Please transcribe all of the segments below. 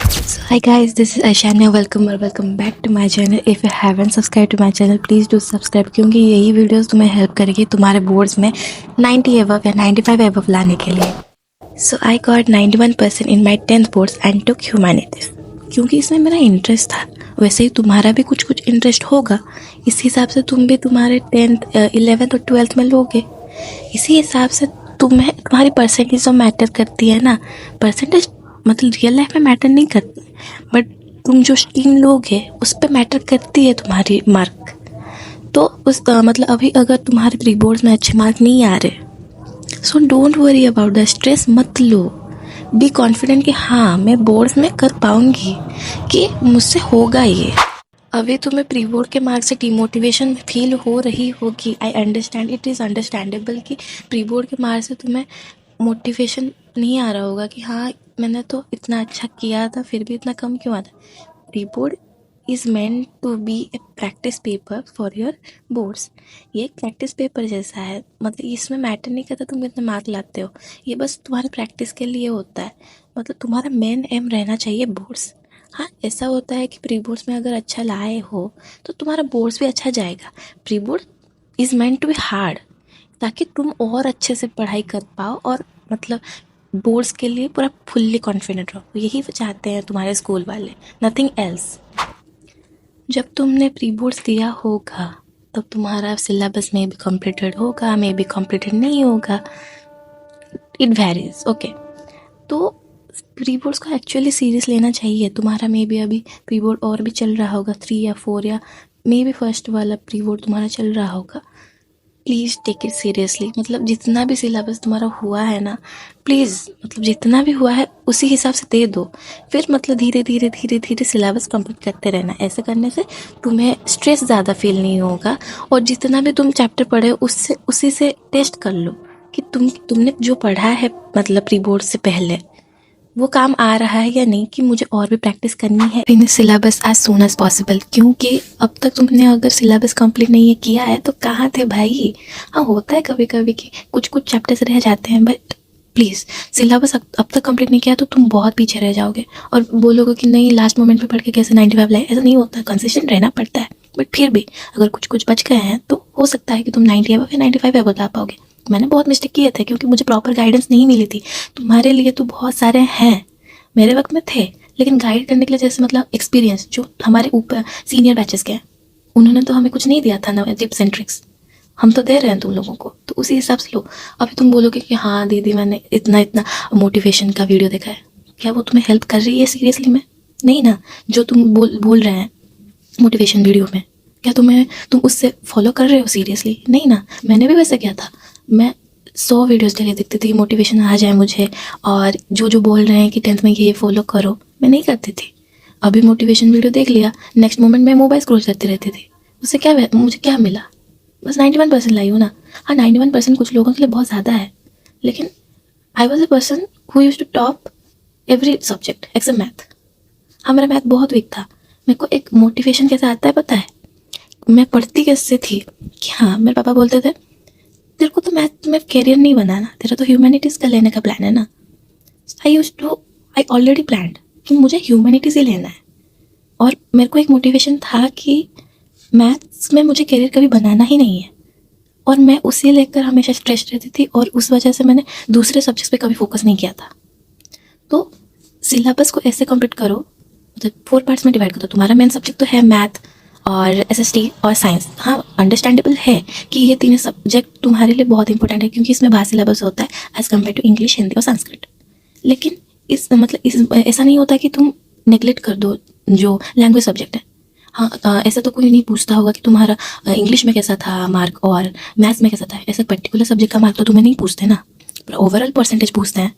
Hi guys, this is Aishanya. Welcome back to my channel. If you haven't subscribed to my channel, please do subscribe क्योंकि यही videos तुम्हें help करेगी तुम्हारे boards में 90 above या 95 above लाने के लिए. So I got 91% in my 10th boards and took humanities. क्योंकि इसमें मेरा इंटरेस्ट था. वैसे ही तुम्हारा भी कुछ इंटरेस्ट होगा. इस हिसाब से तुम भी तुम्हारे 10th 11th और 12th में लोगे. इसी हिसाब से तुम्हारी परसेंटेज जो मैटर करती है ना, परसेंटेज मतलब रियल लाइफ में मैटर नहीं करती, बट तुम जो स्ट्रीम लोगे उस पर मैटर करती है तुम्हारी मार्क. तो उस मतलब अभी अगर तुम्हारे प्री बोर्ड्स में अच्छे मार्क नहीं आ रहे, so don't worry about the stress मत लो. बी कॉन्फिडेंट कि हाँ मैं बोर्ड्स में कर पाऊंगी, कि मुझसे होगा ये. अभी तुम्हें प्री बोर्ड के मार्क्स से डिमोटिवेशन फील हो रही होगी. I understand, it is understandable कि प्री बोर्ड के मार्क्स से तुम्हें मोटिवेशन नहीं आ रहा होगा कि हाँ मैंने तो इतना अच्छा किया था फिर भी इतना कम क्यों आता. Pre board is meant to be a practice paper for your boards. ये एक प्रैक्टिस पेपर जैसा है. मतलब इसमें मैटर नहीं करता तुम कितने मार्क लाते हो, ये बस तुम्हारे प्रैक्टिस के लिए होता है. मतलब तुम्हारा मेन एम रहना चाहिए बोर्ड्स. हाँ ऐसा होता है कि प्री बोर्ड्स में अगर अच्छा लाए हो तो तुम्हारा बोर्ड्स भी अच्छा जाएगा. Pre board is meant to be hard ताकि तुम और अच्छे से पढ़ाई कर पाओ और मतलब बोर्ड्स के लिए पूरा फुल्ली कॉन्फिडेंट रहो. यही चाहते हैं तुम्हारे स्कूल वाले, नथिंग एल्स. जब तुमने प्री बोर्ड्स दिया होगा तब तुम्हारा सिलेबस में भी कंप्लीटेड होगा, मे भी कंप्लीटेड नहीं होगा, इट वेरीज. ओके, तो प्री बोर्ड्स को एक्चुअली सीरियस लेना चाहिए. तुम्हारा मे भी अभी प्री बोर्ड और भी चल रहा होगा, 3 या 4 या मे भी फर्स्ट वाला प्री बोर्ड तुम्हारा चल रहा होगा. Please take it seriously. मतलब जितना भी सिलेबस तुम्हारा हुआ है ना, प्लीज़ मतलब जितना भी हुआ है उसी हिसाब से दे दो. फिर मतलब धीरे धीरे सिलेबस कंप्लीट करते रहना. ऐसे करने से तुम्हें स्ट्रेस ज़्यादा फील नहीं होगा. और जितना भी तुम चैप्टर पढ़े उससे उसी से टेस्ट कर लो कि तुमने जो पढ़ा है मतलब प्री बोर्ड से पहले वो काम आ रहा है या नहीं, कि मुझे और भी प्रैक्टिस करनी है in syllabus as soon as possible. क्योंकि अब तक तुमने अगर सिलेबस कंप्लीट नहीं किया है तो कहाँ थे भाई. हाँ होता है कभी कभी कि कुछ चैप्टर्स रह जाते हैं, बट प्लीज़ सिलेबस अब तक कंप्लीट नहीं किया तो तुम बहुत पीछे रह जाओगे और बोलोगे कि नहीं लास्ट मोमेंट पे पढ़ के कैसे 95 लाए. ऐसा नहीं होता, कंसिस्टेंट रहना पड़ता है. बट फिर भी अगर कुछ बच गए हैं तो हो सकता है कि तुम 90 एबव या 95 एबव ला पाओगे. मैंने बहुत मिस्टेक किए थे क्योंकि मुझे प्रॉपर गाइडेंस नहीं मिली थी. तुम्हारे लिए तो बहुत सारे हैं, मेरे वक्त में थे, लेकिन गाइड करने के लिए जैसे मतलब एक्सपीरियंस जो हमारे ऊपर सीनियर बैचेस के हैं उन्होंने तो हमें कुछ नहीं दिया था ना टिप्स एंड ट्रिक्स. हम तो दे रहे हैं तुम लोगों को, तो उसी हिसाब से लो. अभी तुम बोलोगे कि हाँ दीदी मैंने इतना मोटिवेशन का वीडियो देखा है, क्या वो तुम्हें हेल्प कर रही है सीरियसली में? नहीं ना. जो तुम बोल रहे हैं मोटिवेशन वीडियो में, क्या तुम उससे फॉलो कर रहे हो सीरियसली? नहीं ना. मैंने भी वैसे किया था. मैं 100 वीडियोस डेली देखती थी, मोटिवेशन आ जाए मुझे, और जो बोल रहे हैं कि 10th में ये फॉलो करो, मैं नहीं करती थी. अभी मोटिवेशन वीडियो देख लिया, नेक्स्ट मोमेंट मैं मोबाइल स्क्रॉल करती रहती थी. उससे मुझे क्या मिला? बस 91% लाई हूँ ना. हाँ 91% कुछ लोगों के लिए बहुत ज़्यादा है, लेकिन I was a person who used to top every subject except math. हाँ मेरा मैथ बहुत वीक था. मेरे को एक मोटिवेशन कैसे आता है पता है? मैं पढ़ती कैसे थी कि हाँ मेरे पापा बोलते थे तेरे को तो मैथ में करियर नहीं बनाना, तेरा तो ह्यूमैनिटीज़ का लेने का प्लान है ना. आई ऑलरेडी प्लान्ड कि मुझे ह्यूमैनिटीज़ ही लेना है. और मेरे को एक मोटिवेशन था कि मैथ्स में मुझे करियर कभी बनाना ही नहीं है, और मैं उसे लेकर हमेशा स्ट्रेस रहती थी, और उस वजह से मैंने दूसरे सब्जेक्ट्स पे कभी फोकस नहीं किया था. तो सिलेबस को ऐसे कंप्लीट करो, मतलब 4 पार्ट्स में डिवाइड करो. तुम्हारा मेन सब्जेक्ट तो है मैथ और एसएसटी और साइंस. हाँ अंडरस्टैंडेबल है कि ये 3 सब्जेक्ट तुम्हारे लिए बहुत इंपॉर्टेंट है क्योंकि इसमें बाहर सिलेबस होता है as compare to English, Hindi और संस्कृत. लेकिन ऐसा नहीं होता कि तुम नेगलेक्ट कर दो जो लैंग्वेज सब्जेक्ट है. हाँ ऐसा तो कोई नहीं पूछता होगा कि तुम्हारा इंग्लिश में कैसा था मार्क और मैथ्स में कैसा था. ऐसा पर्टिकुलर सब्जेक्ट का मार्क तो तुम्हें नहीं पूछते ना, पर ओवरऑल परसेंटेज पूछते हैं.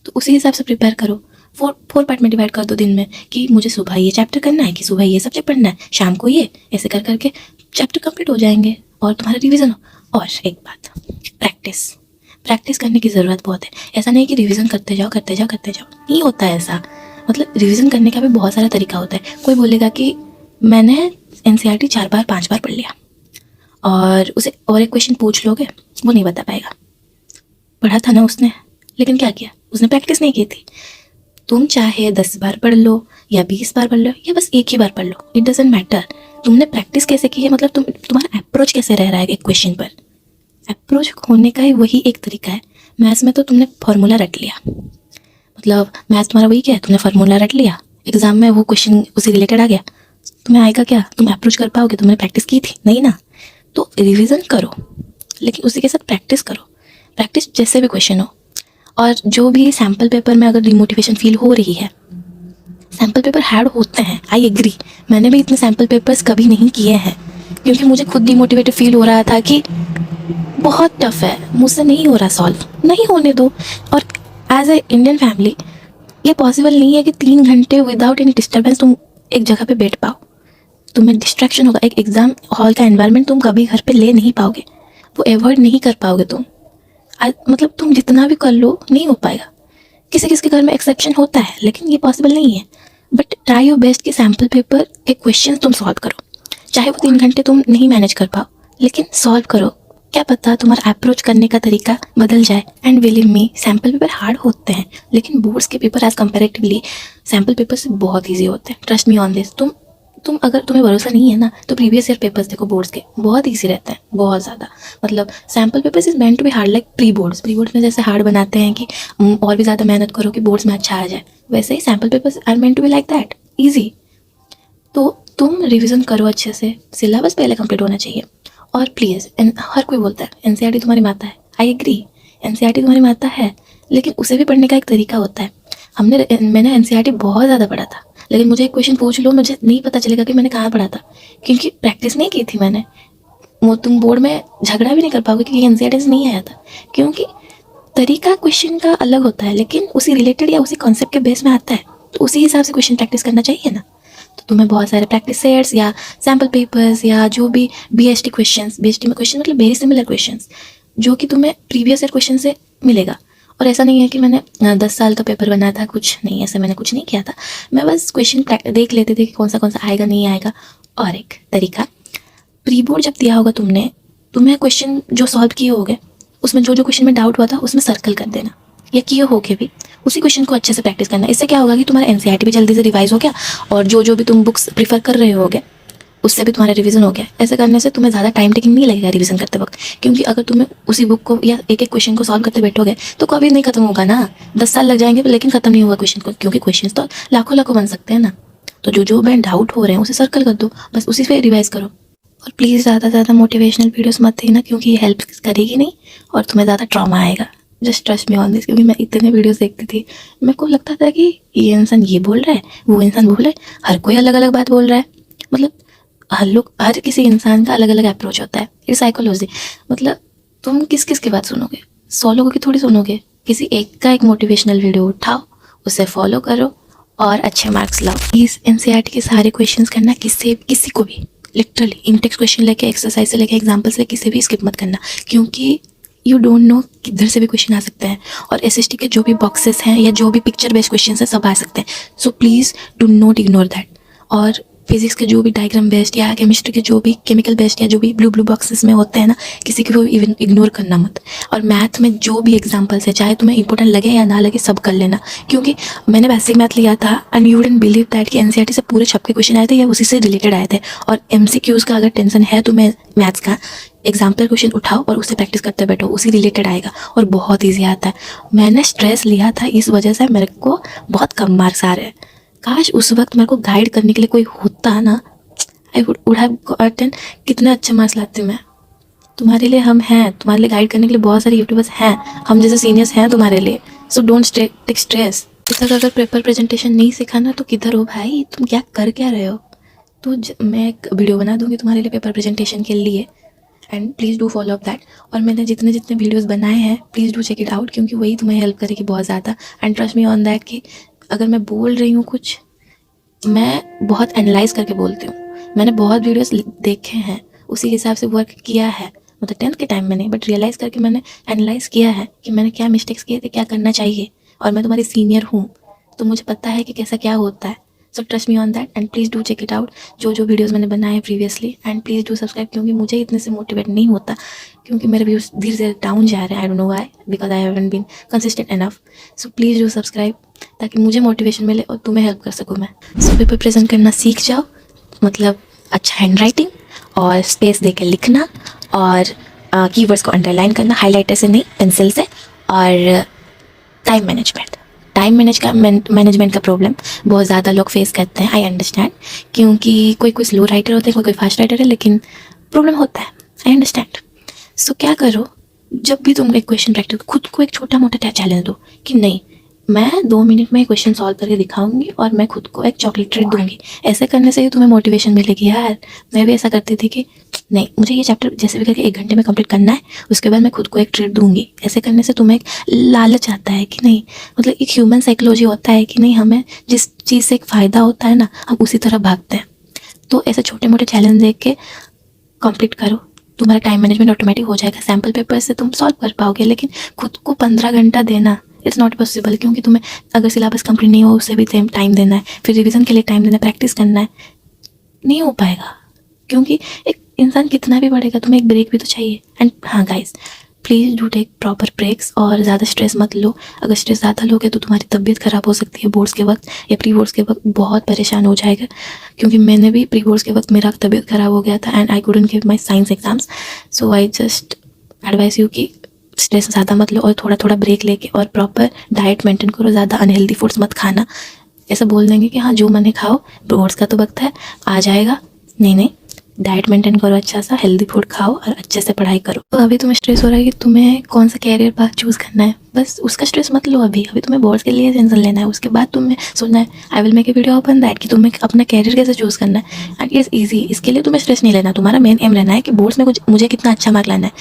तो उसी हिसाब से प्रिपेयर करो. 4 पार्ट में डिवाइड कर दो दिन में कि मुझे सुबह ये चैप्टर करना है, कि सुबह ये सब्जेक्ट पढ़ना है, शाम को ये. ऐसे करके चैप्टर कंप्लीट हो जाएंगे और तुम्हारा रिवीजन हो. और एक बात, प्रैक्टिस करने की ज़रूरत बहुत है. ऐसा नहीं कि रिवीजन करते जाओ नहीं होता है ऐसा. मतलब रिवीजन करने का भी बहुत सारा तरीका होता है. कोई बोलेगा कि मैंने एनसीईआरटी 4 बार 5 बार पढ़ लिया, और उसे और एक क्वेश्चन पूछ लोगे वो नहीं बता पाएगा. पढ़ा था ना उसने, लेकिन क्या किया उसने? प्रैक्टिस नहीं की थी. तुम चाहे 10 बार पढ़ लो या 20 बार पढ़ लो या बस एक ही बार पढ़ लो, इट डजेंट मैटर। तुमने प्रैक्टिस कैसे की है, मतलब तुम्हारा अप्रोच कैसे रह रहा है एक क्वेश्चन पर। अप्रोच होने का ही वही एक तरीका है। मैथ्स में तो तुमने फार्मूला रट लिया, मतलब मैथ्स तुम्हारा वही क्या है, तुमने फार्मूला रट लिया, एग्जाम में वो क्वेश्चन उसी रिलेटेड आ गया, तुम्हें आएगा क्या, तुम अप्रोच कर पाओगे, तुमने प्रैक्टिस की थी नहीं ना। तो रिवीजन करो, लेकिन उसी के साथ प्रैक्टिस करो। प्रैक्टिस जैसे भी क्वेश्चन हो। और जो भी सैम्पल पेपर में अगर डिमोटिवेशन फील हो रही है, सैम्पल पेपर हार्ड होते हैं, आई एग्री। मैंने भी इतने सैम्पल पेपर्स कभी नहीं किए हैं, क्योंकि मुझे खुद डिमोटिवेटेड फील हो रहा था कि बहुत टफ है, मुझसे नहीं हो रहा सॉल्व, नहीं होने दो। और एज ए इंडियन फैमिली ये पॉसिबल नहीं है कि 3 घंटे विदाउट एनी डिस्टर्बेंस तुम एक जगह पे बैठ पाओ। तुम्हें डिस्ट्रैक्शन होगा। एक एग्जाम हॉल का एनवायरनमेंट तुम कभी घर पे ले नहीं पाओगे, वो अवॉइड नहीं कर पाओगे तुम। मतलब तुम जितना भी कर लो नहीं हो पाएगा। किसी किसी के घर में एक्सेप्शन होता है, लेकिन ये पॉसिबल नहीं है। बट ट्राई योर बेस्ट कि सैम्पल पेपर के क्वेश्चन तुम सॉल्व करो, चाहे वो 3 घंटे तुम नहीं मैनेज कर पाओ, लेकिन सॉल्व करो। क्या पता तुम्हारा अप्रोच करने का तरीका बदल जाए। And believe me, sample paper hard होते हैं, लेकिन बोर्ड्स के paper as comparatively sample paper से बहुत ईजी होते हैं। Trust me on this. तुम अगर तुम्हें भरोसा नहीं है ना, तो प्रीवियस ईयर पेपर्स देखो, बोर्ड्स के बहुत ईजी रहते हैं, बहुत ज़्यादा। मतलब sample papers is meant to be hard like pre boards में जैसे हार्ड बनाते हैं कि और भी ज़्यादा मेहनत करो कि बोर्ड्स में अच्छा आ जाए, वैसे ही sample papers are meant to be like that, easy. तो तुम रिविज़न करो अच्छे से, सिलेबस पहले कंप्लीट होना चाहिए। और प्लीज़, हर कोई बोलता है एनसीईआरटी तुम्हारी माता है, आई एग्री, एनसीईआरटी तुम्हारी माता है, लेकिन उसे भी पढ़ने का एक तरीका होता है। मैंने एनसीईआरटी बहुत ज़्यादा पढ़ा था, लेकिन मुझे एक क्वेश्चन पूछ लो, मुझे नहीं पता चलेगा कि मैंने कहाँ पढ़ा था, क्योंकि प्रैक्टिस नहीं की थी मैंने। वो तुम बोर्ड में झगड़ा भी नहीं कर पाओगे कि एनसीईआरटी से नहीं आया था, क्योंकि तरीका क्वेश्चन का अलग होता है, लेकिन उसी रिलेटेड या उसी कॉन्सेप्ट के बेस में आता है, तो उसी हिसाब से क्वेश्चन प्रैक्टिस करना चाहिए ना। तो तुम्हें बहुत सारे प्रैक्टिस सेट्स या सैम्पल पेपर्स या जो भी बीएसटी में क्वेश्चन मतलब वेरी सिमिलर क्वेश्चंस, जो कि तुम्हें प्रीवियस ईयर क्वेश्चन से मिलेगा। और ऐसा नहीं है कि मैंने 10 साल का पेपर बनाया था, कुछ नहीं, ऐसा मैंने कुछ नहीं किया था। मैं बस क्वेश्चन देख लेते थे कि कौन सा आएगा नहीं आएगा। और एक तरीका, प्री बोर्ड जब दिया होगा तुम्हें क्वेश्चन जो सॉल्व किए होगे, उसमें जो क्वेश्चन में डाउट हुआ था उसमें सर्कल कर देना, या किए होगे भी, उसी क्वेश्चन को अच्छे से प्रैक्टिस करना। इससे क्या होगा कि तुम्हारा एनसीईआरटी भी जल्दी से रिवाइज हो गया, और जो भी तुम बुक्स प्रीफर कर रहे होगे उससे भी तुम्हारा रिवीजन हो गया। ऐसे करने से तुम्हें ज़्यादा टाइम टेकिंग नहीं लगेगा रिवीजन करते वक्त, क्योंकि अगर तुम्हें उसी बुक को या एक क्वेश्चन को सॉल्व करते बैठोगे तो कभी नहीं खत्म होगा ना। 10 साल लग जाएंगे लेकिन खत्म नहीं होगा क्वेश्चन को, क्योंकि क्वेश्चन तो लाखों बन सकते हैं ना। तो जो में डाउट हो रहे हैं उसे सर्कल कर दो, बस उसी पे रिवाइज करो। और प्लीज़ ज़्यादा मोटिवेशनल वीडियोस मत देखना, क्योंकि ये हेल्प करेगी नहीं और तुम्हें ज़्यादा ट्रॉमा आएगा। Just trust me on this, क्योंकि मैं इतने वीडियोस देखती थी, मेरे को लगता था कि ये इंसान ये बोल रहा है, वो इंसान बोल रहा है, हर कोई अलग अलग बात बोल रहा है। मतलब हर किसी इंसान का अलग अलग अप्रोच होता है, ये साइकोलॉजी। मतलब तुम किस की बात सुनोगे, 100 लोगों की थोड़ी सुनोगे। किसी एक का एक मोटिवेशनल वीडियो उठाओ, उसे फॉलो करो और अच्छे मार्क्स लाओ। इस एनसीईआरटी के सारे क्वेश्चंस करना, किसी को भी लिटरली इंटेक्स क्वेश्चन लेके, एक्सरसाइज से लेके, एग्जाम्पल से किसी भी स्किप मत करना, क्योंकि यू डोंट नो किधर से भी क्वेश्चन आ सकते हैं। और एसएसटी के जो भी बॉक्सेस हैं या जो भी पिक्चर बेस्ड क्वेश्चन हैं सब आ सकते हैं। सो please do not ignore that. और फिजिक्स के जो भी डायग्राम बेस्ड या केमिस्ट्री के जो भी केमिकल बेस्ड या जो भी ब्लू बॉक्सेस में होते हैं ना, किसी को इवन इग्नोर करना मत। और मैथ में जो भी एग्जांपल्स है, चाहे तुम्हें इंपॉर्टेंट लगे या ना लगे, सब कर लेना, क्योंकि मैंने बेसिक मैथ लिया था and you wouldn't believe that कि एनसीईआरटी से पूरे छपके क्वेश्चन आए थे या उसी से रिलेटेड आए थे। और एमसीक्यूज़ का अगर टेंशन है तो मैं मैथ्स का एग्जाम्पल क्वेश्चन उठाओ और उससे प्रैक्टिस करते बैठो, उसी रिलेटेड आएगा और बहुत ईजी आता है। मैंने स्ट्रेस लिया था, इस वजह से मेरे को बहुत कम मार्क्स आ रहे हैं। काश उस वक्त मेरे को गाइड करने के लिए कोई होता ना, आई वुड हैव गॉटन कितने अच्छे मार्क्स लाते मैं। तुम्हारे लिए हम हैं, तुम्हारे लिए गाइड करने के लिए बहुत सारे यूट्यूबर्स हैं, हम जैसे सीनियर्स हैं तुम्हारे लिए। So don't take stress. अगर पेपर प्रेजेंटेशन नहीं सिखाना तो किधर हो भाई, तुम क्या रहे हो। तो मैं एक वीडियो बना दूंगी तुम्हारे लिए पेपर प्रेजेंटेशन के लिए, and please do follow up that. और मैंने जितने वीडियोस बनाए हैं please do check it out, क्योंकि वही तुम्हें हेल्प करेगी बहुत ज़्यादा। And trust me on that कि अगर मैं बोल रही हूँ कुछ, मैं बहुत एनालाइज करके बोलती हूँ। मैंने बहुत वीडियोस देखे हैं, उसी हिसाब से वर्क किया है। मतलब 10th के टाइम में नहीं, बट रियलाइज़ करके मैंने एनालाइज किया है कि मैंने क्या मिस्टेक्स किए थे, क्या करना चाहिए। और मैं तुम्हारी सीनियर हूँ, तो मुझे पता है कि कैसा क्या होता है। So trust me on that and please do check it out, जो वीडियोस मैंने बनाए previously. And please do subscribe, क्योंकि मुझे इतने से मोटिवेट नहीं होता, क्योंकि मेरे व्यूज़ धीरे धीरे डाउन जा रहे हैं। I don't know why, because I haven't been consistent enough. So please do subscribe ताकि मुझे मोटिवेशन मिले और तुम्हें हेल्प कर सकूँ मैं। सो पेपर प्रेजेंट करना सीख जाओ, मतलब अच्छा हैंड राइटिंग और स्पेस दे के लिखना और कीवर्ड्स को अंडरलाइन करना, हाईलाइटर से नहीं पेंसिल से। और टाइम मैनेजमेंट का प्रॉब्लम बहुत ज़्यादा लोग फेस करते हैं, आई अंडरस्टैंड, क्योंकि कोई स्लो राइटर होते हैं, कोई फास्ट राइटर है, लेकिन प्रॉब्लम होता है, आई अंडरस्टैंड। सो क्या करो, जब भी तुम एक क्वेश्चन प्रैक्टिस, खुद को एक छोटा मोटा चैलेंज दो कि नहीं मैं 2 मिनट में क्वेश्चन सॉल्व करके दिखाऊंगी और मैं खुद को एक चॉकलेट ट्रीट दूंगी। ऐसे करने से ही तुम्हें मोटिवेशन मिलेगी। यार मैं भी ऐसा करती थी कि नहीं मुझे ये चैप्टर जैसे भी करके 1 घंटे में कंप्लीट करना है, उसके बाद मैं खुद को एक ट्रीट दूंगी। ऐसे करने से तुम्हें एक लालच आता है कि नहीं, मतलब एक ह्यूमन साइकोलॉजी होता है कि नहीं हमें जिस चीज़ से एक फ़ायदा होता है ना, हम उसी तरह भागते हैं। तो ऐसे छोटे मोटे चैलेंज देख के कंप्लीट करो, तुम्हारा टाइम मैनेजमेंट ऑटोमेटिक हो जाएगा। सैम्पल पेपर से तुम सॉल्व कर पाओगे, लेकिन खुद को 15 घंटा देना इट्स नॉट पॉसिबल, क्योंकि तुम्हें अगर सिलेबस कंप्लीट नहीं हो उससे भी टाइम देना है, फिर रिवीजन के लिए टाइम देना है, प्रैक्टिस करना है, नहीं हो पाएगा। क्योंकि एक इंसान कितना भी पढ़ेगा, तुम्हें एक ब्रेक भी तो चाहिए। एंड हाँ guys, please do take proper breaks और ज़्यादा स्ट्रेस मत लो। अगर स्ट्रेस ज़्यादा लोगे तो तुम्हारी तबीयत ख़राब हो सकती है बोर्ड्स के वक्त या प्री बोर्ड्स के वक्त, बहुत परेशान हो जाएगा। क्योंकि मैंने भी प्री बोर्ड्स के वक्त मेरा तबीयत ख़राब हो गया था and I couldn't give my science exams. So I just advice you कि स्ट्रेस ज़्यादा मत लो और थोड़ा थोड़ा ब्रेक लेके और प्रॉपर डाइट मेंटेन करो, ज़्यादा अनहेल्दी फूड्स मत खाना। ऐसा बोल देंगे कि हाँ जो मन है खाओ, बोर्ड्स का तो वक्त है आ जाएगा, नहीं, डाइट मेंटेन करो, अच्छा सा हेल्दी फूड खाओ और अच्छे से पढ़ाई करो। तो अभी तुम्हें स्ट्रेस हो रहा है कि तुम्हें कौन सा कैरियर पाथ चूज़ करना है, बस उसका स्ट्रेस मत लो। अभी तुम्हें बोर्ड्स के लिए टेंशन लेना है, उसके बाद तुम्हें सोचना है I will make a video upon that कि तुम्हें अपना कैरियर कैसे चूज़ करना है। एंड इट्स ईजी, इसके लिए तुम्हें स्ट्रेस नहीं लेना, तुम्हारा मेन एम रहना है कि बोर्ड्स में मुझे कितना अच्छा मार्क लाना है।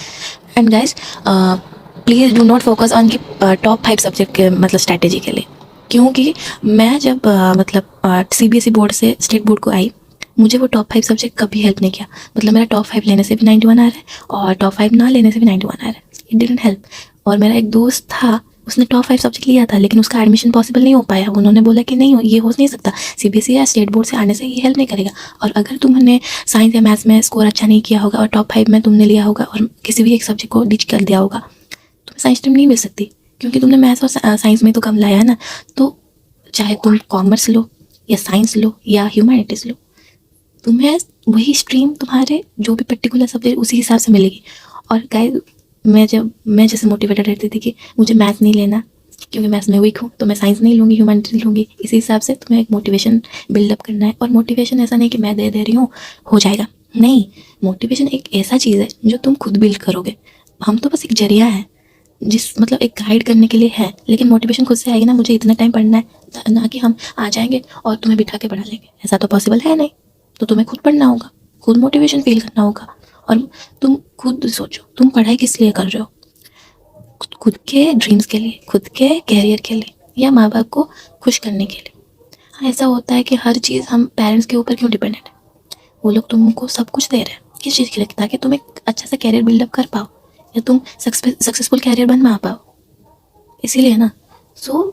And guys please do not focus on कि टॉप 5 सब्जेक्ट के मतलब स्ट्रैटेजी के लिए, क्योंकि मैं जब मतलब CBSE बोर्ड से स्टेट बोर्ड को आई, मुझे वो टॉप 5 सब्जेक्ट कभी हेल्प नहीं किया। मतलब मेरा टॉप 5 लेने से भी 91 आ रहा है और टॉप 5 ना लेने से भी 91 आ रहा है, इट डिडंट हेल्प। और मेरा एक दोस्त था, उसने टॉप 5 सब्जेक्ट लिया था, लेकिन उसका एडमिशन पॉसिबल नहीं हो पाया। उन्होंने बोला कि नहीं ये हो नहीं सकता, CBSE या स्टेट बोर्ड से आने से ये हेल्प नहीं करेगा। और अगर तुमने साइंस या मैथ्स में स्कोर अच्छा नहीं किया होगा और टॉप 5 में तुमने लिया होगा और किसी भी एक सब्जेक्ट को डिच कर दिया होगा, तुम्हें साइंस स्ट्रीम नहीं मिल सकती, क्योंकि तुमने मैथ्स और साइंस में तो कम लाया है ना। तो चाहे तुम कॉमर्स लो या साइंस लो या ह्यूमैनिटीज़ लो, तुम्हें वही स्ट्रीम तुम्हारे जो भी पर्टिकुलर सब्जेक्ट उसी हिसाब से मिलेगी। और गाइस मैं जैसे मोटिवेटेड रहती थी कि मुझे मैथ्स नहीं लेना क्योंकि मैथ्स में वीक हूँ, तो मैं साइंस नहीं लूँगी, ह्यूमैनिटीज़ लूँगी। इसी हिसाब से तुम्हें एक मोटिवेशन बिल्डअप करना है। और मोटिवेशन ऐसा नहीं कि मैं दे रही हूँ हो जाएगा, नहीं, मोटिवेशन एक ऐसा चीज़ है जो तुम खुद बिल्ड करोगे। हम तो बस एक जरिया है, जिस मतलब एक गाइड करने के लिए है, लेकिन मोटिवेशन खुद से आएगी ना, मुझे इतना टाइम पढ़ना है, ना कि हम आ जाएंगे और तुम्हें बिठा के पढ़ा लेंगे, ऐसा तो पॉसिबल है नहीं। तो तुम्हें खुद पढ़ना होगा, खुद मोटिवेशन फील करना होगा। और तुम खुद सोचो तुम पढ़ाई किस लिए कर रहे हो, खुद के ड्रीम्स के लिए, खुद के कैरियर के लिए, या माँ बाप को खुश करने के लिए। हाँ, ऐसा होता है कि हर चीज़ हम पेरेंट्स के ऊपर क्यों डिपेंडेंट है, वो लोग तुमको सब कुछ दे रहे हैं किस चीज़ के लिए, ताकि तुम एक अच्छा सा कैरियर बिल्डअप कर पाओ या तुम सक्सेसफुल कैरियर बना पाओ, इसीलिए ना। सो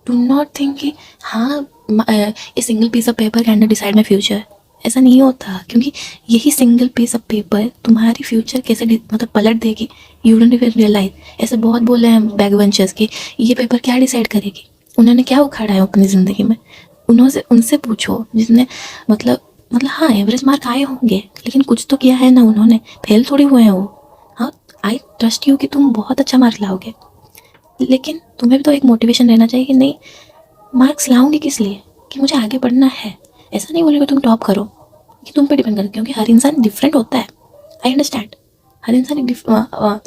डू नॉट थिंक कि हाँ a single piece of paper can decide my future, ऐसा नहीं होता। क्योंकि यही सिंगल पीस ऑफ पेपर तुम्हारी फ्यूचर कैसे मतलब पलट देगी, यू डोंट इवन रियलाइज। ऐसे बहुत बोले हैं बैक बेंचर्स कि ये पेपर क्या डिसाइड करेगी, उन्होंने क्या उखाड़ा है अपनी ज़िंदगी में, उनसे पूछो जिसने मतलब हाँ एवरेज मार्क आए होंगे, लेकिन कुछ तो किया है ना उन्होंने, फेल थोड़ी हुए हैं वो। हाँ, आई ट्रस्ट यू कि तुम बहुत अच्छा मार्क लाओगे, लेकिन तुम्हें भी तो एक मोटिवेशन रहना चाहिए कि नहीं मार्क्स लाऊंगी किस लिए, कि मुझे आगे बढ़ना है। ऐसा नहीं बोलेगा तुम टॉप करो, कि तुम पे डिपेंड करो, क्योंकि हर इंसान डिफरेंट होता है, आई अंडरस्टैंड। हर इंसान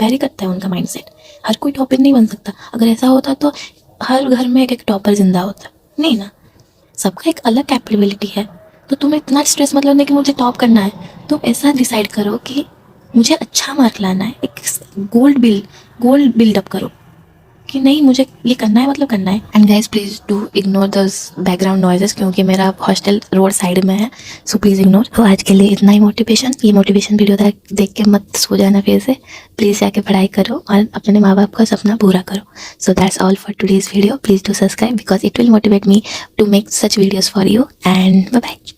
वेरी करता है उनका माइंडसेट, हर कोई टॉपर नहीं बन सकता। अगर ऐसा होता तो हर घर में एक टॉपर जिंदा होता, नहीं ना, सबका एक अलग कैपेबिलिटी है। तो तुम्हें इतना स्ट्रेस मतलब नहीं कि मुझे टॉप करना है, तुम ऐसा डिसाइड करो कि मुझे अच्छा मार्क लाना है, एक गोल बिल्डअप करो कि नहीं मुझे ये करना है, मतलब करना है। And guys please do ignore those background noises, क्योंकि मेरा हॉस्टल रोड साइड में है, सो प्लीज़ इग्नोर। तो आज के लिए इतना ही मोटिवेशन। ये मोटिवेशन वीडियो देख के मत सो जाना फिर से, प्लीज़ जाके पढ़ाई करो और अपने माँ बाप का सपना पूरा करो। So that's all for today's video, please do subscribe because it will motivate me to make such videos for you, and bye bye.